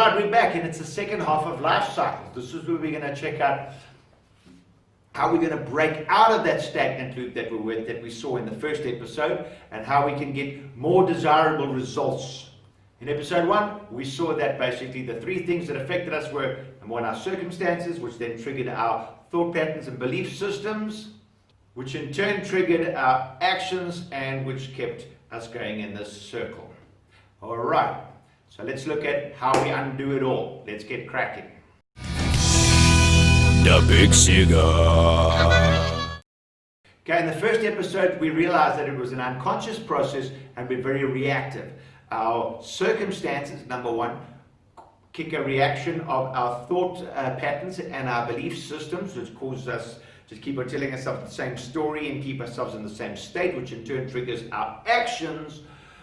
Alright, we're back, and it's the second half of life cycles. This is where we're going to check out how we're going to break out of that stagnant loop that we saw in the first episode, and how we can get more desirable results. In episode 1, we saw that basically the 3 things that affected us were, number 1, our circumstances, which then triggered our thought patterns and belief systems, which in turn triggered our actions, and which kept us going in this circle. Alright, so let's look at how we undo it all. Let's get cracking. The Big Cigar. Okay, in the first episode, we realized that it was an unconscious process and we're very reactive. Our circumstances, number 1, kick a reaction of our thought patterns and our belief systems, which causes us to keep on telling ourselves the same story and keep ourselves in the same state, which in turn triggers our actions,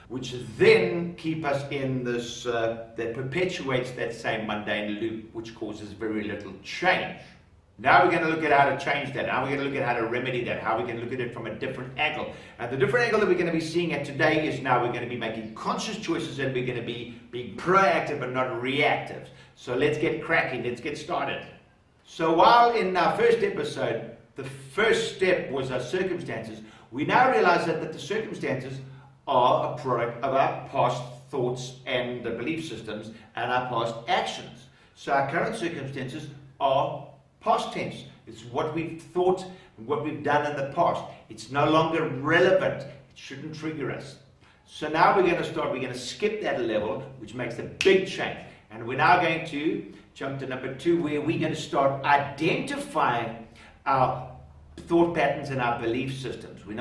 which then keep us in this, that perpetuates that same mundane loop, which causes very little change. Now we're going to look at how to change that. Now we're going to look at how to remedy that, how we can look at it from a different angle. And the different angle that we're going to be seeing at today is now we're going to be making conscious choices, and we're going to be being proactive and not reactive. So let's get cracking, let's get started. So while in our first episode, the first step was our circumstances, we now realize that the circumstances are a product of our past thoughts and the belief systems and our past actions. So our current circumstances are past tense. It's what we've thought and what we've done in the past. It's no longer relevant. It shouldn't trigger us. So now we're going to skip that level, which makes a big change. And we're now going to jump to number 2, where we're going to start identifying our thought patterns and our belief systems. We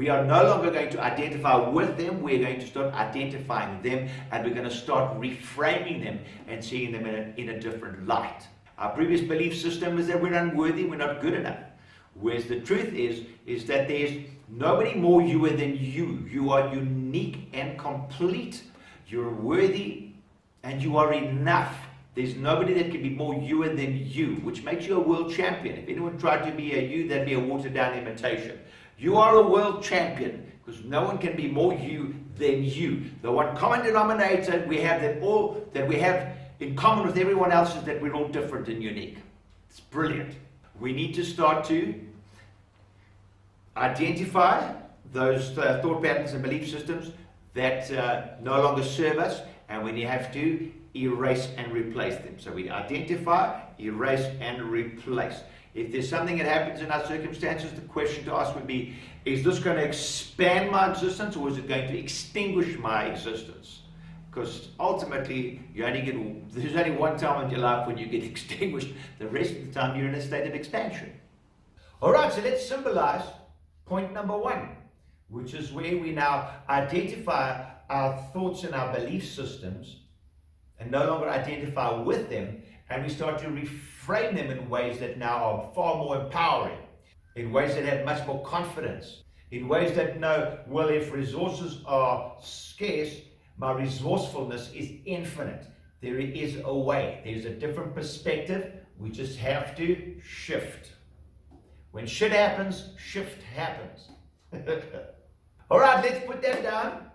are no longer going to identify with them. We're going to start identifying them, and we're going to start reframing them and seeing them in a different light. Our previous belief system is that we're unworthy, we're not good enough. Whereas the truth is that there's nobody more you than you. You are unique and complete. You're worthy and you are enough. There's nobody that can be more you than you, which makes you a world champion. If anyone tried to be a you, that'd be a watered down imitation. You are a world champion, because no one can be more you than you. The one common denominator we have that we have in common with everyone else is that we're all different and unique. It's brilliant. We need to start to identify those thought patterns and belief systems that no longer serve us, and we have to erase and replace them. So we identify, erase, and replace. If there's something that happens in our circumstances, the question to ask would be, is this going to expand my existence, or is it going to extinguish my existence? Because ultimately, there's only one time in your life when you get extinguished. The rest of the time, you're in a state of expansion. All right, so let's symbolize point number 1, which is where we now identify our thoughts and our belief systems and no longer identify with them, and we start to reframe them in ways that now are far more empowering, in ways that have much more confidence, in ways that know, well, if resources are scarce, my resourcefulness is infinite. There is a way. There's a different perspective. We just have to shift. When shit happens, shift happens. All right, let's put that down.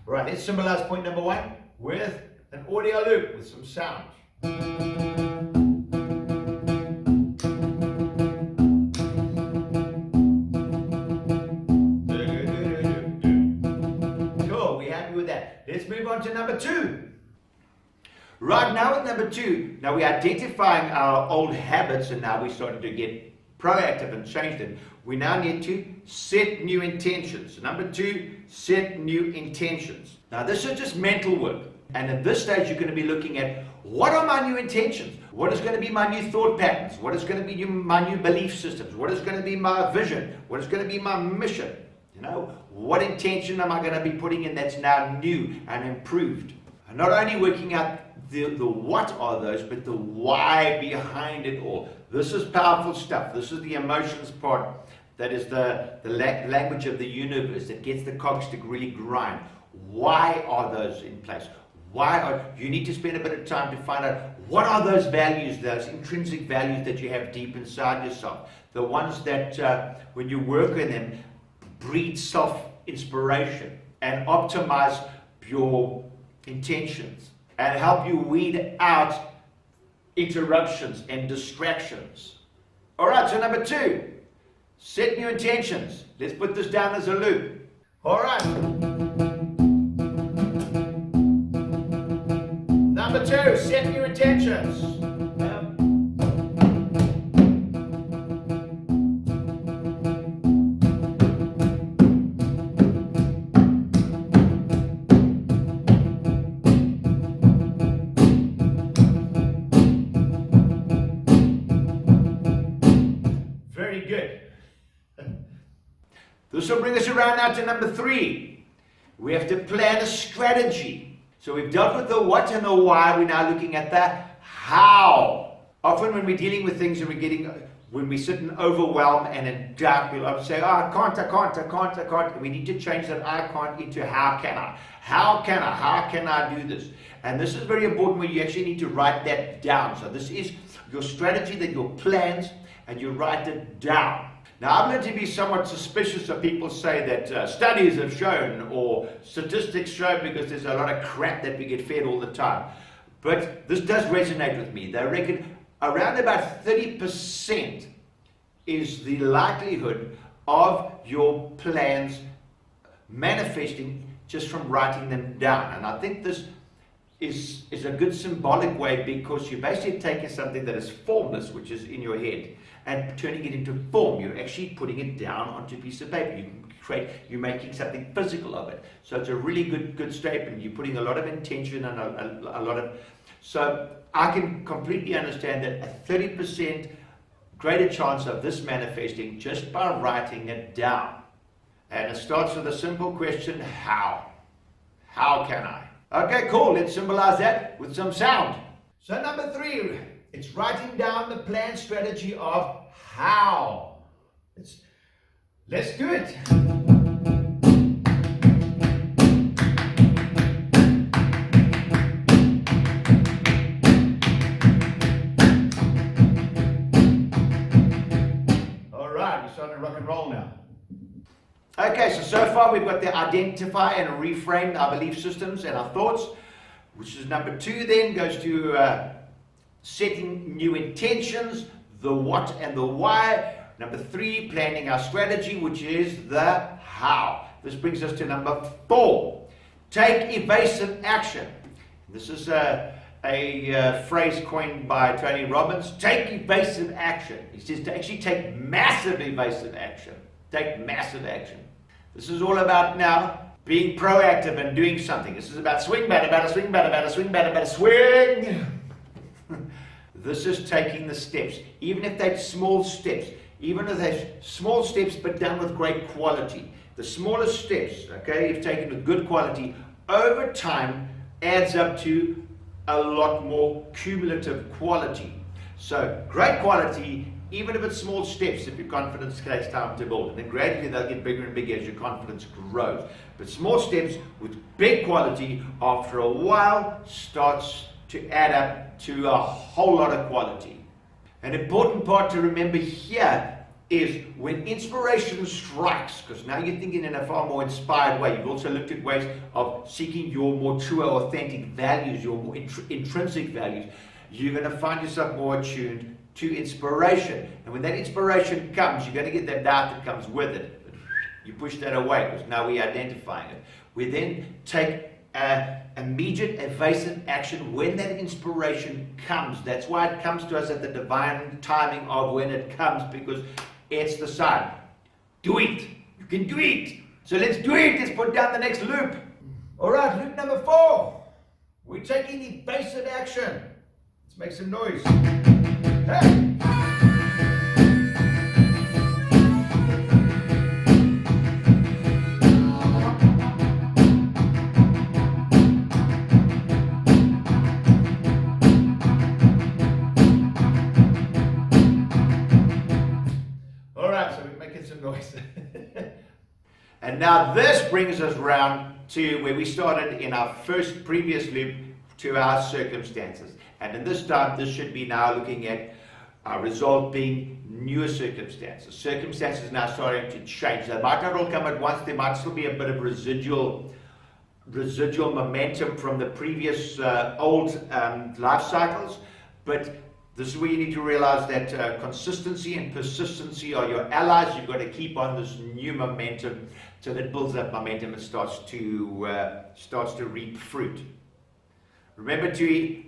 All right, let's symbolize point number 1 with an audio loop with some sound. Let's move on to number 2. Right now with number 2, now we're identifying our old habits, and now we're starting to get proactive and change them. We now need to set new intentions. Number 2, set new intentions. Now this is just mental work. And at this stage, you're going to be looking at, what are my new intentions? What is going to be my new thought patterns? What is going to be my new belief systems? What is going to be my vision? What is going to be my mission? You know, what intention am I going to be putting in that's now new and improved? And not only working out the what are those, but the why behind it all. This is powerful stuff. This is the emotions part that is the language of the universe that gets the cogs to really grind. Why are those in place? You need to spend a bit of time to find out, what are those values, those intrinsic values that you have deep inside yourself? The ones that when you work on them, breed self-inspiration and optimize your intentions. and help you weed out interruptions and distractions. All right, so number 2, set new intentions. Let's put this down as a loop. All right. Number 2, set new intentions. This will bring us around now to number 3. We have to plan a strategy. So we've dealt with the what and the why. We're now looking at the how. Often when we're dealing with things and when we sit in overwhelm and in doubt, we'll often say, oh, I can't. And we need to change that I can't into how can I? How can I do this? And this is very important where you actually need to write that down. So this is your strategy, then your plans, and you write it down. Now, I'm going to be somewhat suspicious of people say that studies have shown or statistics show, because there's a lot of crap that we get fed all the time. But this does resonate with me. They reckon around about 30% is the likelihood of your plans manifesting just from writing them down. And I think this is a good symbolic way, because you're basically taking something that is formless, which is in your head, and turning it into form. You're actually putting it down onto a piece of paper. You're making something physical of it. So it's a really good statement. You're putting a lot of intention and a lot of... So I can completely understand that a 30% greater chance of this manifesting just by writing it down. And it starts with a simple question, how? How can I? Okay, cool. Let's symbolize that with some sound. So number 3, it's writing down the plan strategy of how. Let's do it. All right, we're starting to rock and roll now. Okay, so far we've got the identify and reframe our belief systems and our thoughts, which is number 2. Then goes to setting new intentions, the what and the why. Number 3, planning our strategy, which is the how. This brings us to number 4, take evasive action. This is a phrase coined by Tony Robbins. Take evasive action. He says to actually take massive evasive action. Take massive action. This is all about now being proactive and doing something. This is about swing, batter, swing, batter, swing, batter, swing. This is taking the steps, even if they're small steps, even if they're small steps but done with great quality. The smallest steps, okay, if taken with good quality, over time adds up to a lot more cumulative quality. So great quality, even if it's small steps, if your confidence takes time to build. And then gradually they'll get bigger and bigger as your confidence grows. But small steps with big quality, after a while, starts to add up to a whole lot of quality. An important part to remember here is when inspiration strikes, because now you're thinking in a far more inspired way. You've also looked at ways of seeking your more true, authentic values, your more intrinsic values. You're going to find yourself more attuned to inspiration. And when that inspiration comes, you're going to get that doubt that comes with it. You push that away, because now we're identifying it. We then take immediate evasive action when that inspiration comes. That's why it comes to us at the divine timing of when it comes, because it's the sign. Do it. You can do it. So let's do it. Let's put down the next loop. All right, loop number 4. We're taking evasive action. Let's make some noise. Hey. And now this brings us round to where we started in our previous loop, to our circumstances. And in this time, this should be now looking at our result being newer circumstances. Circumstances now starting to change. They might not all come at once. There might still be a bit of residual residual momentum from the previous old life cycles, but this is where you need to realize that consistency and persistency are your allies. You've got to keep on this new momentum so that builds up momentum and starts to reap fruit. Remember to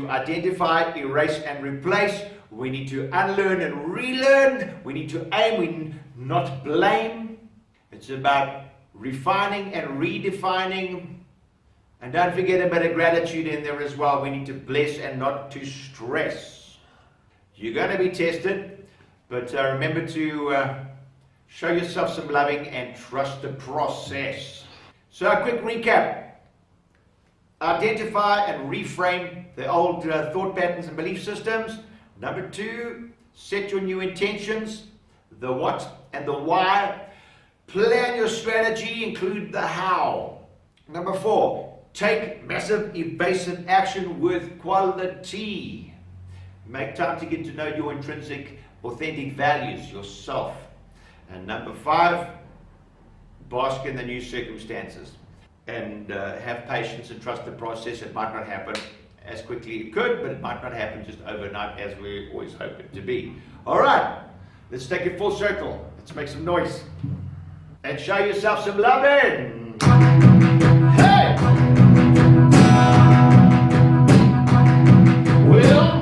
identify, erase, and replace. We need to unlearn and relearn. We need to aim, not blame. It's about refining and redefining. And don't forget a bit of gratitude in there as well. We need to bless and not to stress. You're going to be tested, but remember to show yourself some loving and trust the process. So a quick recap. Identify and reframe the old thought patterns and belief systems. Number 2, set your new intentions, the what and the why. Plan your strategy, include the how. Number 4, take massive evasive action with quality. Make time to get to know your intrinsic, authentic values, yourself. And number 5, bask in the new circumstances. And have patience and trust the process. It might not happen as quickly as it could, but it might not happen just overnight as we always hope it to be. All right, let's take it full circle. Let's make some noise. And show yourself some loving. Hey! Well,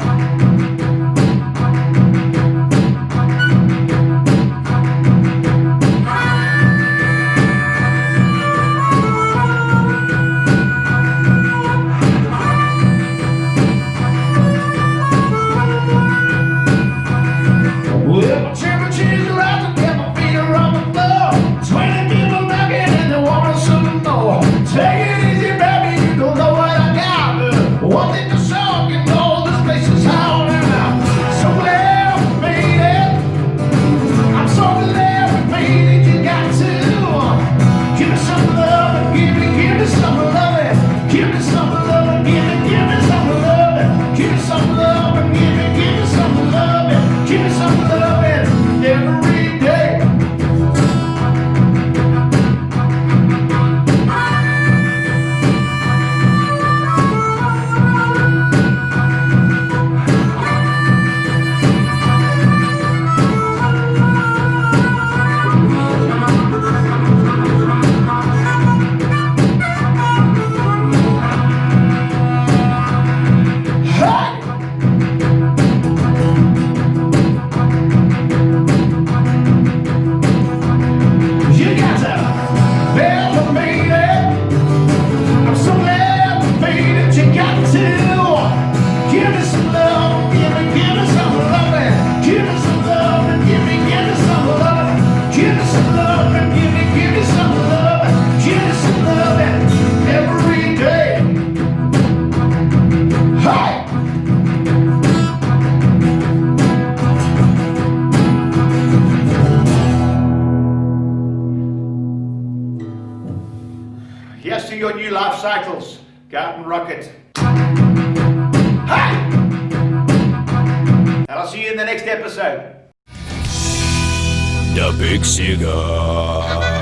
yes to your new life cycles. Go out and rock it. Hey! And I'll see you in the next episode. The Big Cigar.